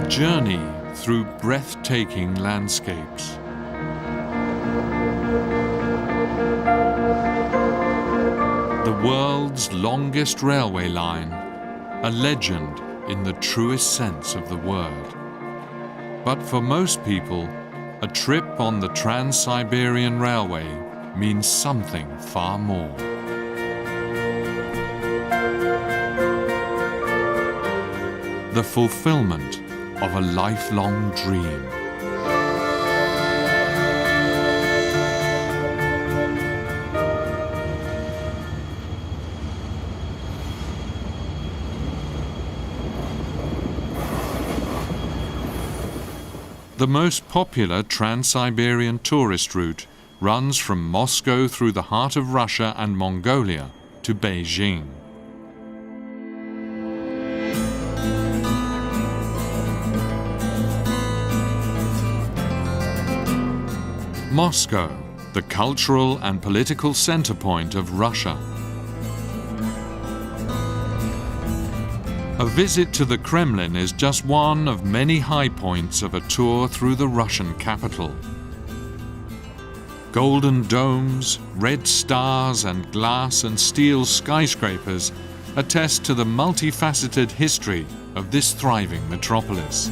A journey through breathtaking landscapes. The world's longest railway line, a legend in the truest sense of the word. But for most people, a trip on the Trans-Siberian Railway means something far more. The fulfillment of a lifelong dream. The most popular Trans-Siberian tourist route runs from Moscow through the heart of Russia and Mongolia to Beijing. Moscow, the cultural and political center point of Russia. A visit to the Kremlin is just one of many high points of a tour through the Russian capital. Golden domes, red stars, and glass and steel skyscrapers attest to the multifaceted history of this thriving metropolis.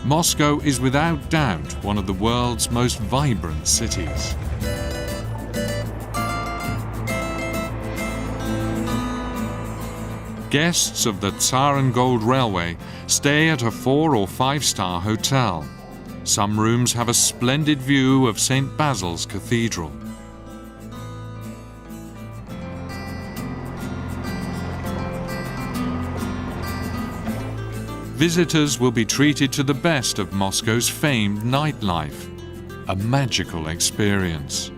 Moscow is without doubt one of the world's most vibrant cities. Guests of the Tsar and Gold Railway stay at a 4- or 5-star hotel. Some rooms have a splendid view of St. Basil's Cathedral. Visitors will be treated to the best of Moscow's famed nightlife, a magical experience.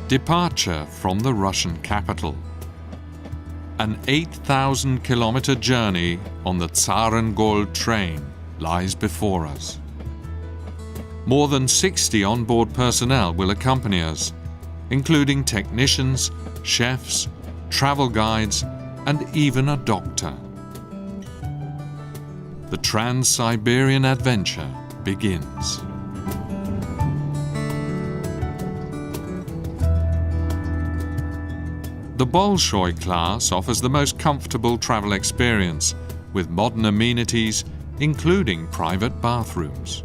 Departure from the Russian capital. An 8,000-kilometer journey on the Tsar and Gold train lies before us. More than 60 onboard personnel will accompany us, including technicians, chefs, travel guides, and even a doctor. The Trans-Siberian adventure begins. The Bolshoi class offers the most comfortable travel experience, with modern amenities, including private bathrooms.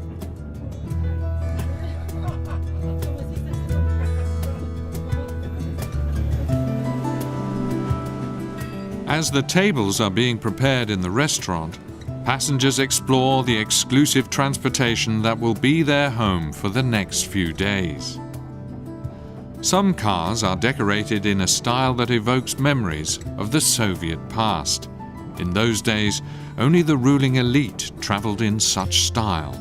As the tables are being prepared in the restaurant, passengers explore the exclusive transportation that will be their home for the next few days. Some cars are decorated in a style that evokes memories of the Soviet past. In those days, only the ruling elite traveled in such style.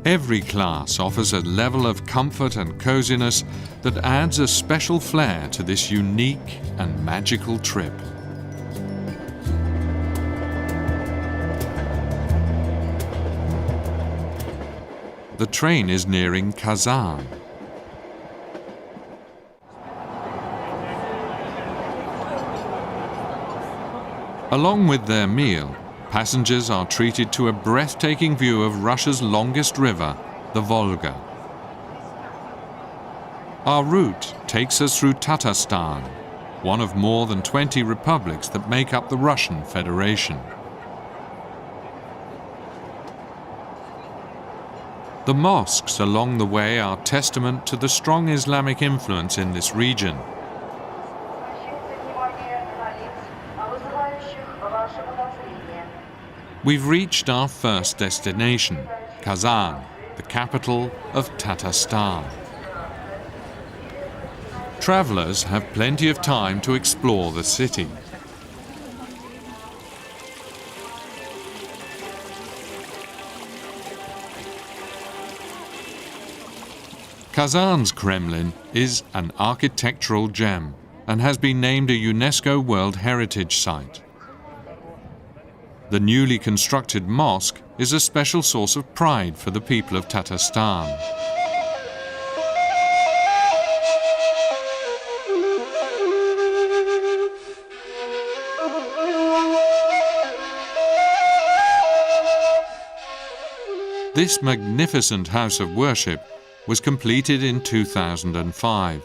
Every class offers a level of comfort and coziness that adds a special flair to this unique and magical trip. The train is nearing Kazan. Along with their meal, passengers are treated to a breathtaking view of Russia's longest river, the Volga. Our route takes us through Tatarstan, one of more than 20 republics that make up the Russian Federation. The mosques along the way are testament to the strong Islamic influence in this region. We've reached our first destination, Kazan, the capital of Tatarstan. Travelers have plenty of time to explore the city. Kazan's Kremlin is an architectural gem and has been named a UNESCO World Heritage Site. The newly constructed mosque is a special source of pride for the people of Tatarstan. This magnificent house of worship was completed in 2005.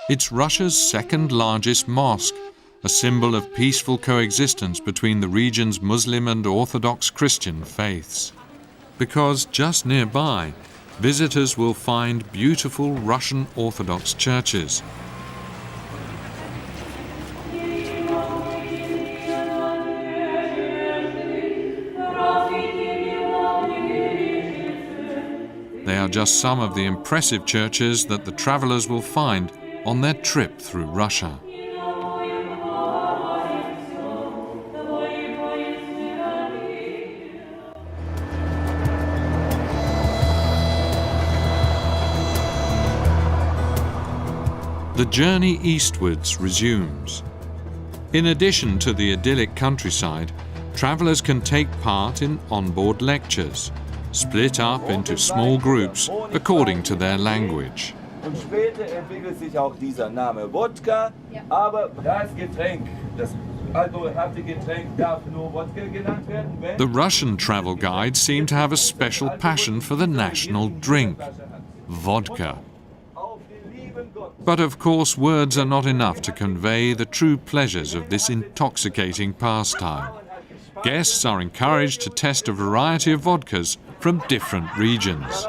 It's Russia's second largest mosque, a symbol of peaceful coexistence between the region's Muslim and Orthodox Christian faiths. Because just nearby, visitors will find beautiful Russian Orthodox churches. They are just some of the impressive churches that the travelers will find on their trip through Russia. The journey eastwards resumes. In addition to the idyllic countryside, travelers can take part in onboard lectures, split up into small groups according to their language. Und später entwickelt sich auch dieser Name Wodka, aber das Getränk, das alkoholhafte Getränk darf nur Wodka genannt werden. The Russian travel guides seem to have a special passion for the national drink, vodka. But of course, words are not enough to convey the true pleasures of this intoxicating pastime. Guests are encouraged to test a variety of vodkas from different regions.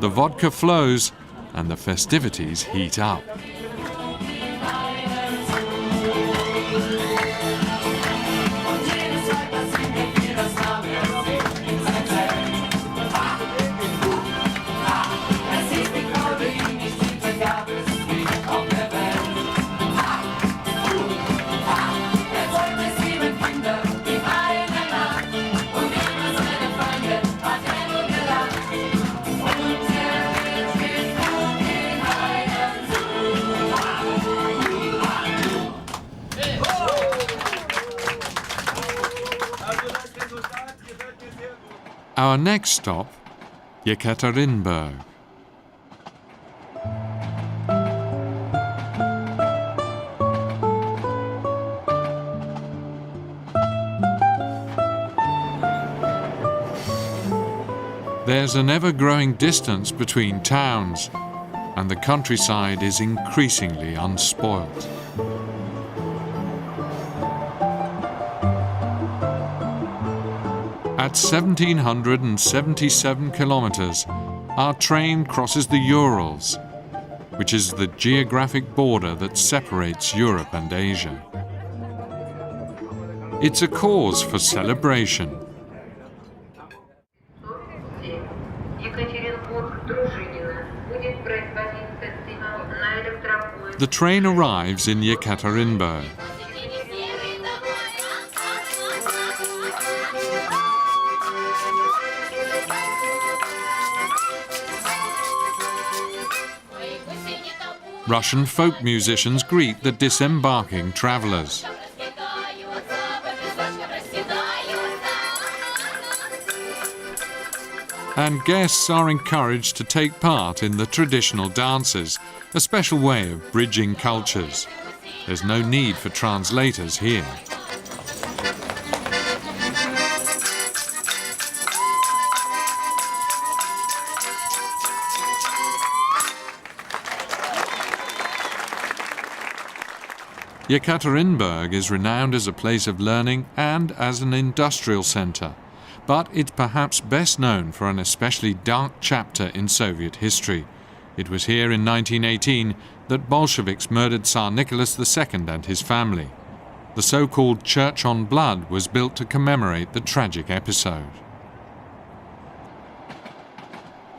The vodka flows and the festivities heat up. Our next stop, Yekaterinburg. There's an ever-growing distance between towns, and the countryside is increasingly unspoilt. At 1,777 kilometers, our train crosses the Urals, which is the geographic border that separates Europe and Asia. It's a cause for celebration. The train arrives in Yekaterinburg. Russian folk musicians greet the disembarking travelers. And guests are encouraged to take part in the traditional dances, a special way of bridging cultures. There's no need for translators here. Yekaterinburg is renowned as a place of learning and as an industrial center, but it's perhaps best known for an especially dark chapter in Soviet history. It was here in 1918 that Bolsheviks murdered Tsar Nicholas II and his family. The so-called Church on Blood was built to commemorate the tragic episode.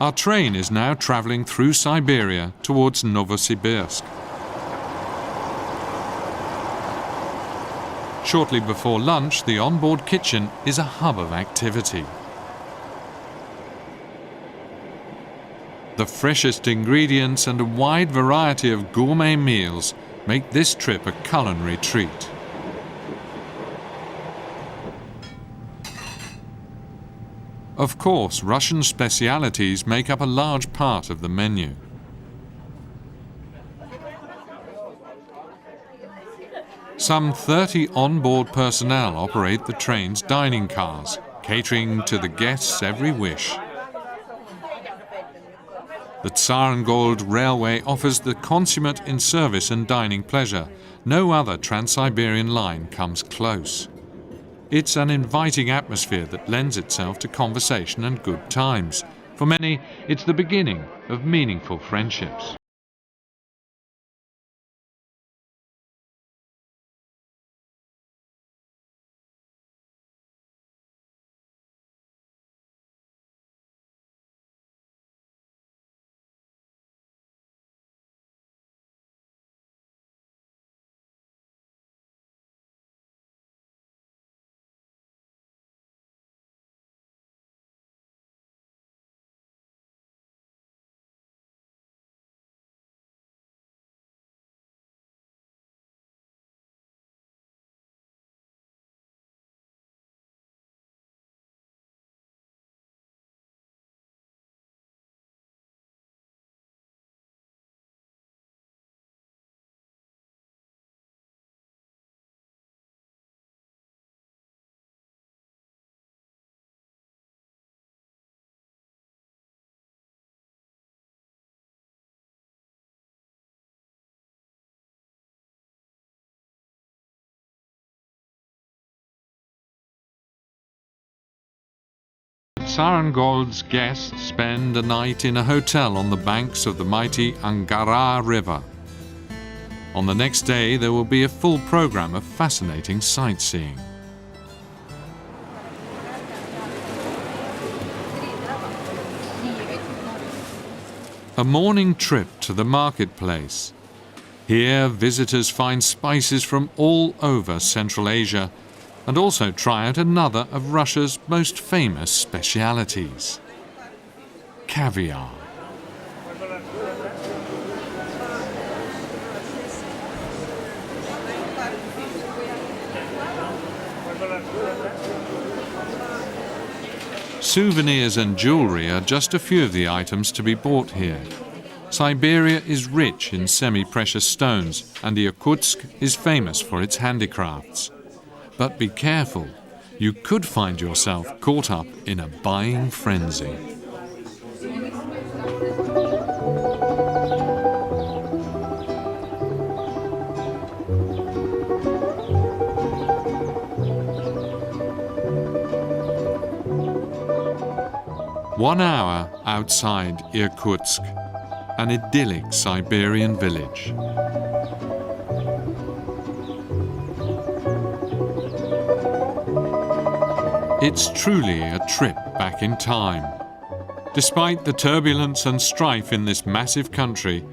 Our train is now traveling through Siberia towards Novosibirsk. Shortly before lunch, the onboard kitchen is a hub of activity. The freshest ingredients and a wide variety of gourmet meals make this trip a culinary treat. Of course, Russian specialities make up a large part of the menu. Some 30 on-board personnel operate the train's dining cars, catering to the guests' every wish. The Zarengold Railway offers the consummate in service and dining pleasure. No other Trans-Siberian line comes close. It's an inviting atmosphere that lends itself to conversation and good times. For many, it's the beginning of meaningful friendships. Zarengold's guests spend a night in a hotel on the banks of the mighty Angara River. On the next day, there will be a full program of fascinating sightseeing. A morning trip to the marketplace. Here, visitors find spices from all over Central Asia and also try out another of Russia's most famous specialities: caviar. Souvenirs and jewelry are just a few of the items to be bought here. Siberia is rich in semi-precious stones, and Irkutsk is famous for its handicrafts. But be careful, you could find yourself caught up in a buying frenzy. One hour outside Irkutsk, an idyllic Siberian village. It's truly a trip back in time. Despite the turbulence and strife in this massive country,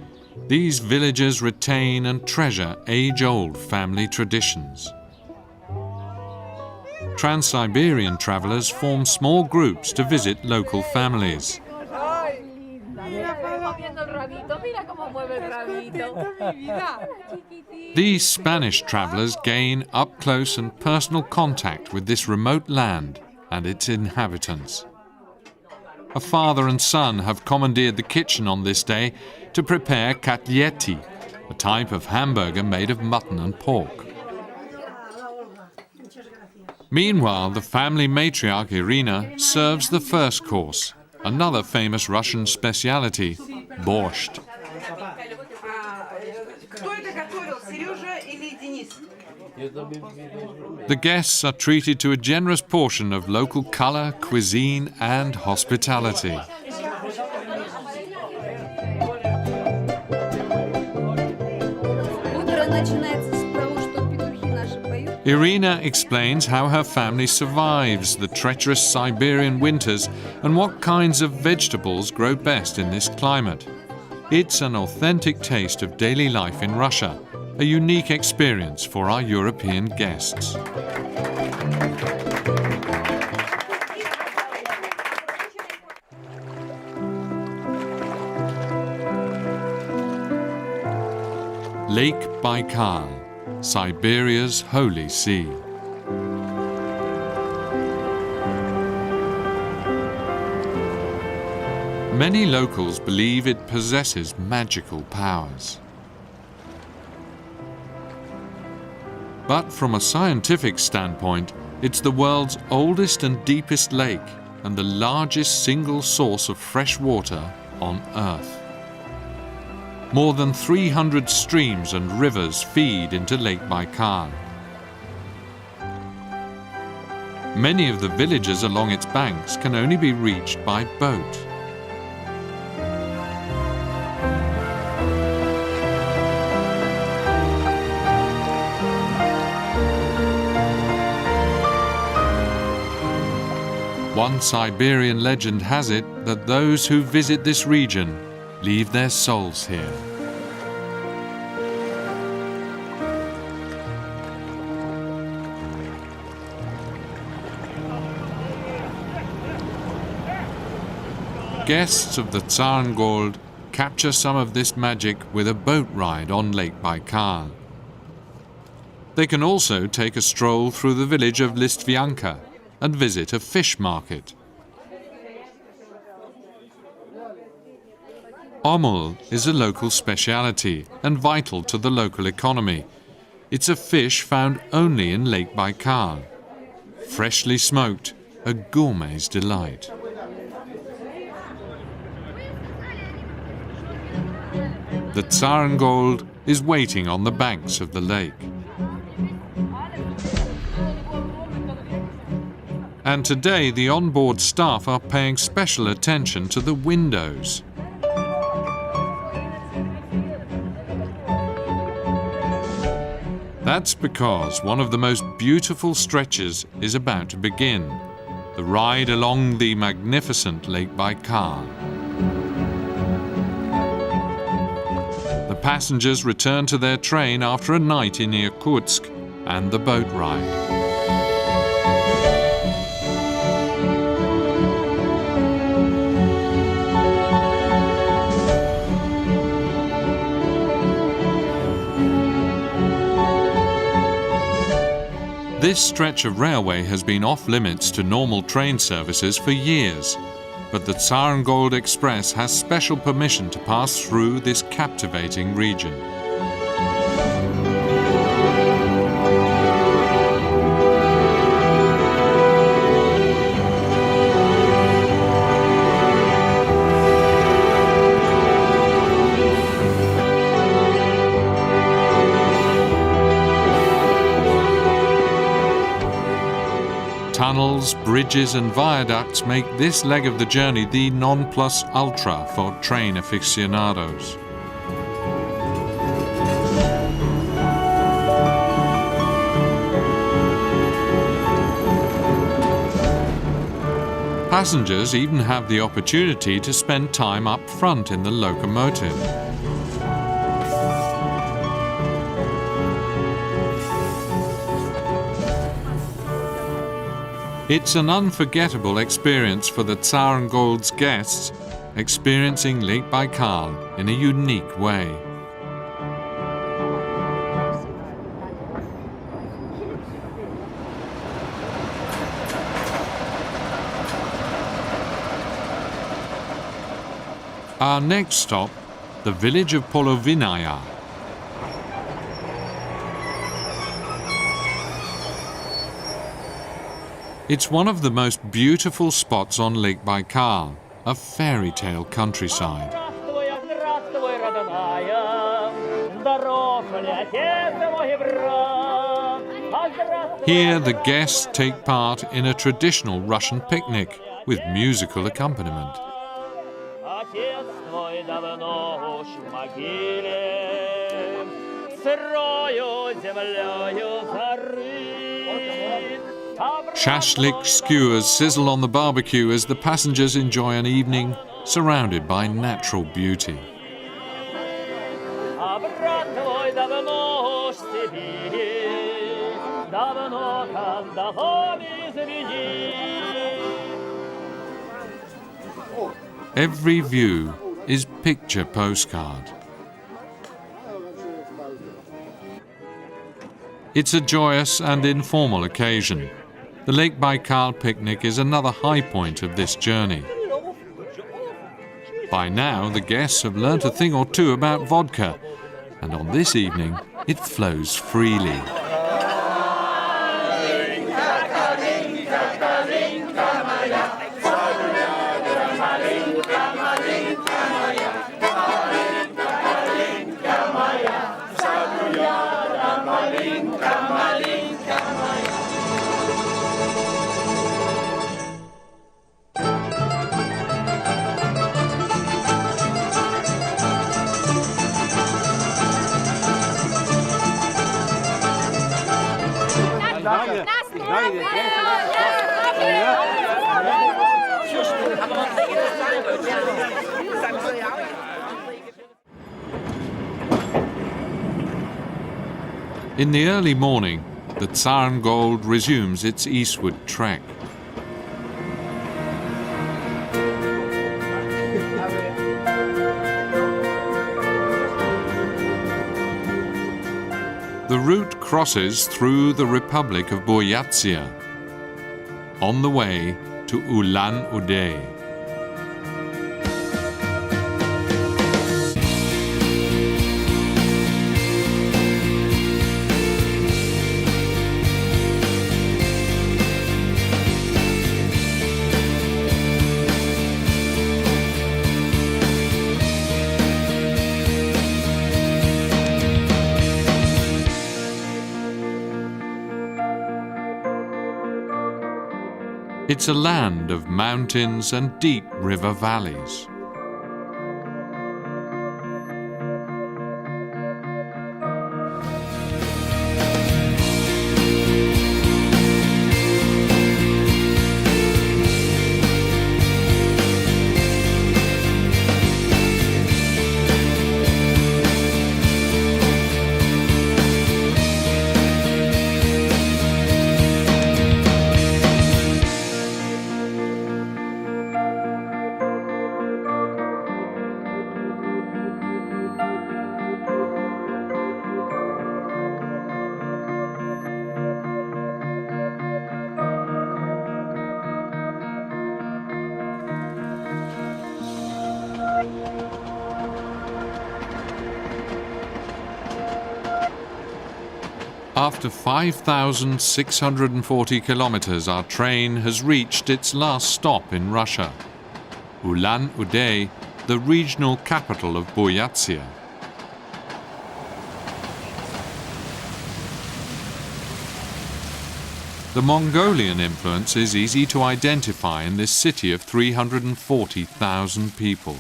these villagers retain and treasure age-old family traditions. Trans-Siberian travelers form small groups to visit local families. These Spanish travelers gain up-close and personal contact with this remote land and its inhabitants. A father and son have commandeered the kitchen on this day to prepare kotleti, a type of hamburger made of mutton and pork. Meanwhile, the family matriarch Irina serves the first course, another famous Russian speciality, borscht. The guests are treated to a generous portion of local color, cuisine, and hospitality. Irina explains how her family survives the treacherous Siberian winters and what kinds of vegetables grow best in this climate. It's an authentic taste of daily life in Russia, a unique experience for our European guests. Lake Baikal, Siberia's holy sea. Many locals believe it possesses magical powers. But from a scientific standpoint, it's the world's oldest and deepest lake and the largest single source of fresh water on Earth. More than 300 streams and rivers feed into Lake Baikal. Many of the villages along its banks can only be reached by boat. One Siberian legend has it that those who visit this region leave their souls here. Guests of the Tsar-Gold capture some of this magic with a boat ride on Lake Baikal. They can also take a stroll through the village of Listvyanka and visit a fish market. Omul is a local speciality and vital to the local economy. It's a fish found only in Lake Baikal. Freshly smoked, a gourmet's delight. The Tsar-Gold is waiting on the banks of the lake. And today the onboard staff are paying special attention to the windows. That's because one of the most beautiful stretches is about to begin, the ride along the magnificent Lake Baikal. The passengers return to their train after a night in Irkutsk and the boat ride. This stretch of railway has been off-limits to normal train services for years, but the Tsar-Gold Express has special permission to pass through this captivating region. Tunnels, bridges and viaducts make this leg of the journey the non plus ultra for train aficionados. Passengers even have the opportunity to spend time up front in the locomotive. It's an unforgettable experience for the Tsar-Gold's guests, experiencing Lake Baikal in a unique way. Our next stop, the village of Polovinaya. It's one of the most beautiful spots on Lake Baikal, a fairy tale countryside. Here the guests take part in a traditional Russian picnic with musical accompaniment. Shashlik skewers sizzle on the barbecue as the passengers enjoy an evening surrounded by natural beauty. Every view is picture postcard. It's a joyous and informal occasion. The Lake Baikal picnic is another high point of this journey. By now, the guests have learnt a thing or two about vodka, and on this evening, it flows freely. In the early morning, the Zarengold resumes its eastward trek. The route crosses through the Republic of Buryatia, on the way to Ulan-Ude. It's a land of mountains and deep river valleys. After 5,640 kilometers, our train has reached its last stop in Russia, Ulan-Ude, the regional capital of Buryatia. The Mongolian influence is easy to identify in this city of 340,000 people.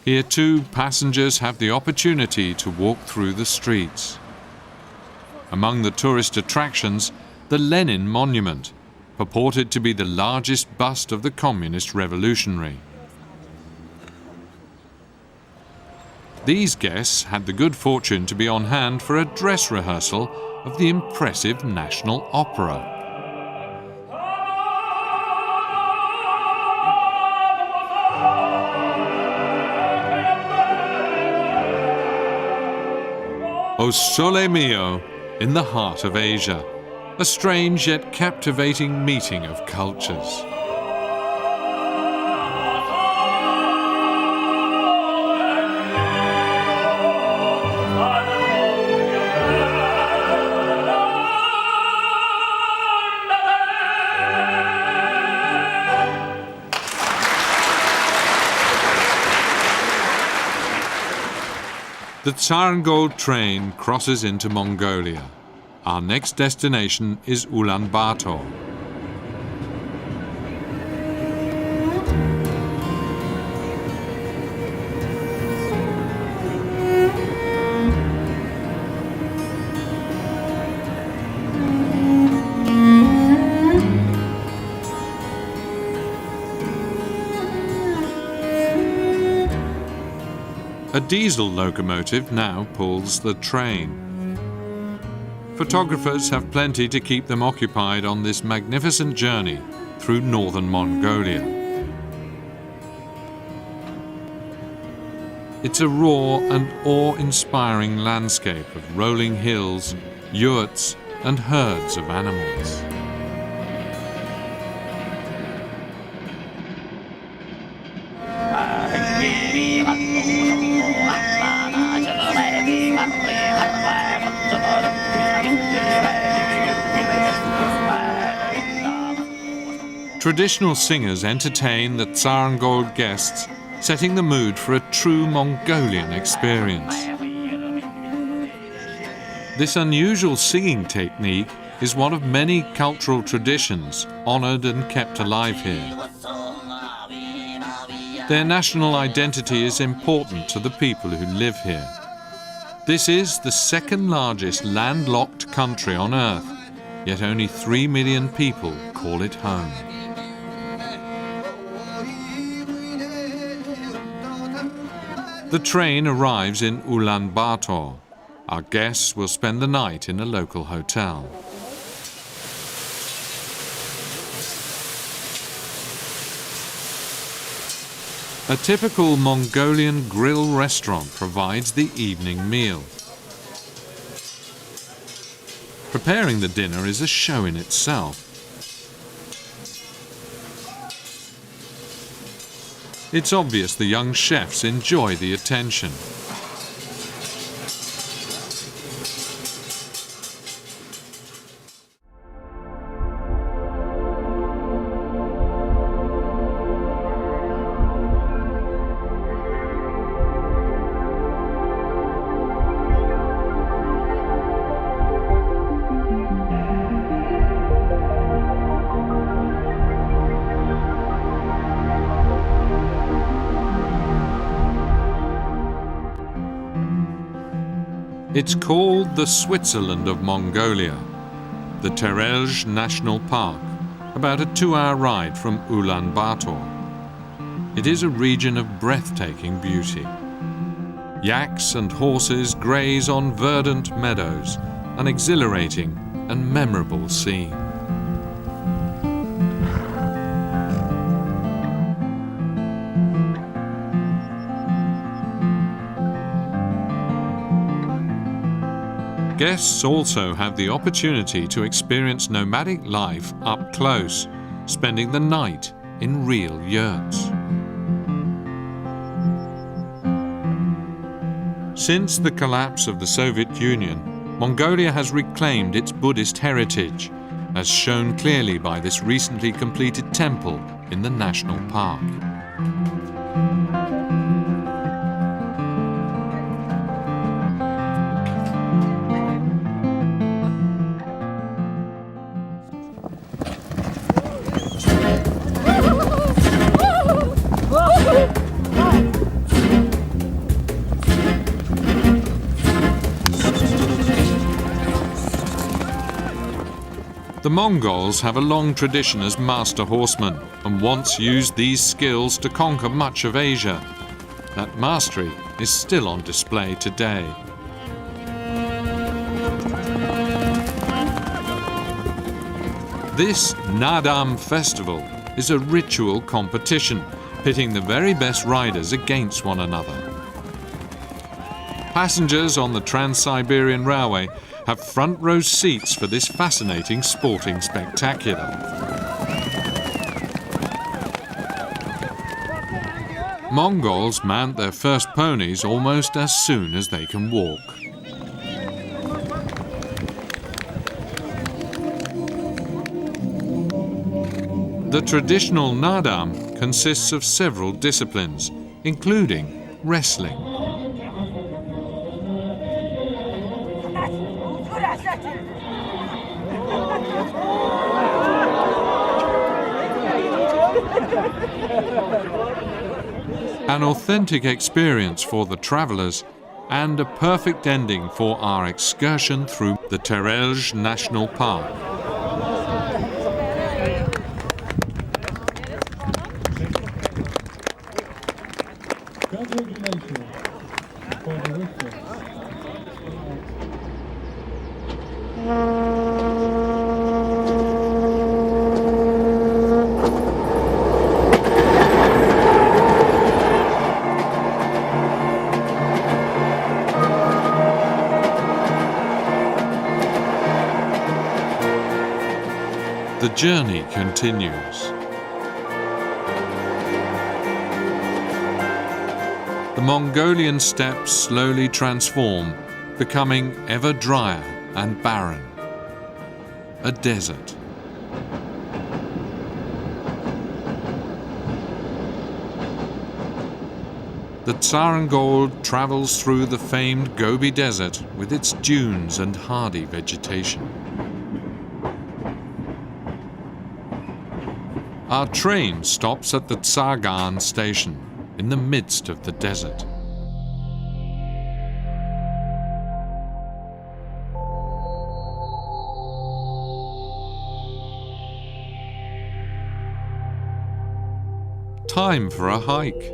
Here too, passengers have the opportunity to walk through the streets. Among the tourist attractions, the Lenin Monument, purported to be the largest bust of the communist revolutionary. These guests had the good fortune to be on hand for a dress rehearsal of the impressive National Opera. O Sole Mio, in the heart of Asia, a strange yet captivating meeting of cultures. The Zarengold train crosses into Mongolia. Our next destination is Ulaanbaatar. A diesel locomotive now pulls the train. Photographers have plenty to keep them occupied on this magnificent journey through northern Mongolia. It's a raw and awe-inspiring landscape of rolling hills, yurts, and herds of animals. Traditional singers entertain the Zarengold guests, setting the mood for a true Mongolian experience. This unusual singing technique is one of many cultural traditions honored and kept alive here. Their national identity is important to the people who live here. This is the second largest landlocked country on Earth, yet only 3 million people call it home. The train arrives in Ulaanbaatar. Our guests will spend the night in a local hotel. A typical Mongolian grill restaurant provides the evening meal. Preparing the dinner is a show in itself. It's obvious the young chefs enjoy the attention. It's called the Switzerland of Mongolia, the Terelj National Park, about a 2-hour ride from Ulaanbaatar. It is a region of breathtaking beauty. Yaks and horses graze on verdant meadows, an exhilarating and memorable scene. Guests also have the opportunity to experience nomadic life up close, spending the night in real yurts. Since the collapse of the Soviet Union, Mongolia has reclaimed its Buddhist heritage, as shown clearly by this recently completed temple in the national park. The Mongols have a long tradition as master horsemen and once used these skills to conquer much of Asia. That mastery is still on display today. This Nadam festival is a ritual competition, pitting the very best riders against one another. Passengers on the Trans-Siberian Railway have front row seats for this fascinating sporting spectacular. Mongols mount their first ponies almost as soon as they can walk. The traditional Nadam consists of several disciplines, including wrestling. An authentic experience for the travelers and a perfect ending for our excursion through the Terelj National Park. Congratulations for the victor. The journey continues. The Mongolian steppes slowly transform, becoming ever drier and barren. A desert. The Zarangol travels through the famed Gobi Desert with its dunes and hardy vegetation. Our train stops at the Tsagan station, in the midst of the desert. Time for a hike.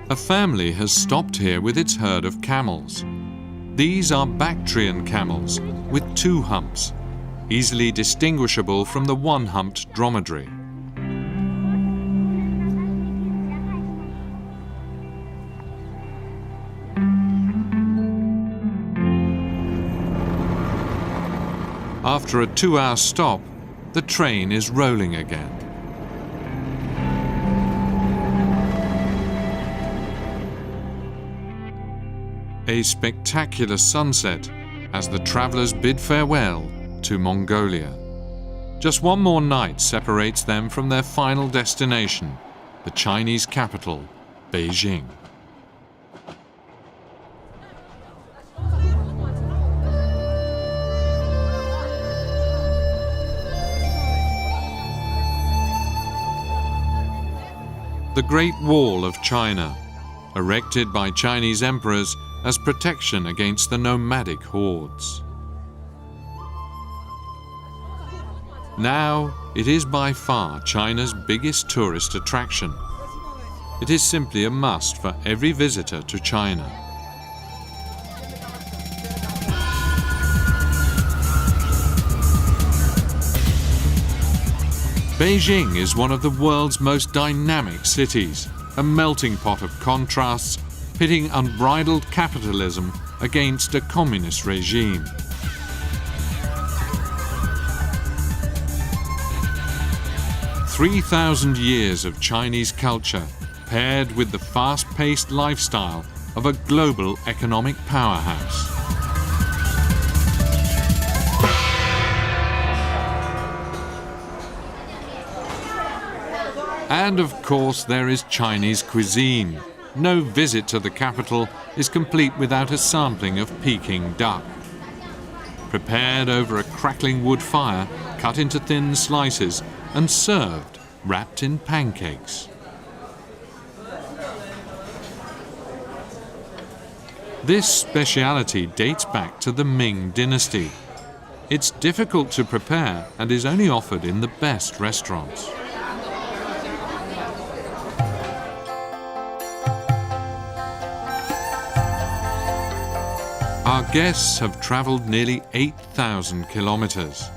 A family has stopped here with its herd of camels. These are Bactrian camels with 2 humps, easily distinguishable from the one-humped dromedary. After a 2-hour stop, the train is rolling again. A spectacular sunset as the travelers bid farewell to Mongolia. Just one more night separates them from their final destination, the Chinese capital, Beijing. The Great Wall of China, erected by Chinese emperors as protection against the nomadic hordes. Now, it is by far China's biggest tourist attraction. It is simply a must for every visitor to China. Beijing is one of the world's most dynamic cities, a melting pot of contrasts, pitting unbridled capitalism against a communist regime. "3,000 years of Chinese culture paired with the fast-paced lifestyle of a global economic powerhouse. And of course there is Chinese cuisine. No visit to the capital is complete without a sampling of Peking duck. Prepared over a crackling wood fire, cut into thin slices and served wrapped in pancakes. This speciality dates back to the Ming dynasty. It's difficult to prepare and is only offered in the best restaurants. Our guests have traveled nearly 8,000 kilometers.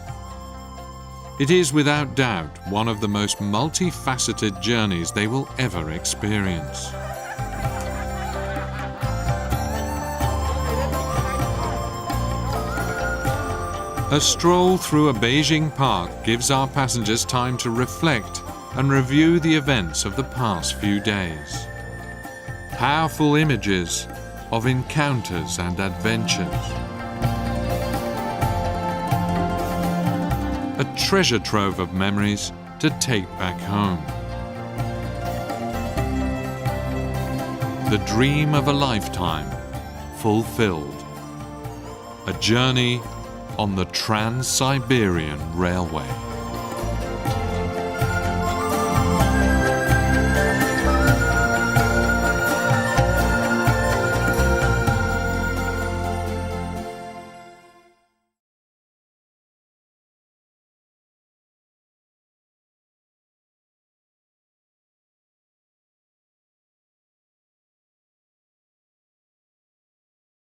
It is without doubt one of the most multifaceted journeys they will ever experience. A stroll through a Beijing park gives our passengers time to reflect and review the events of the past few days. Powerful images of encounters and adventures. A treasure trove of memories to take back home. The dream of a lifetime fulfilled. A journey on the Trans-Siberian Railway.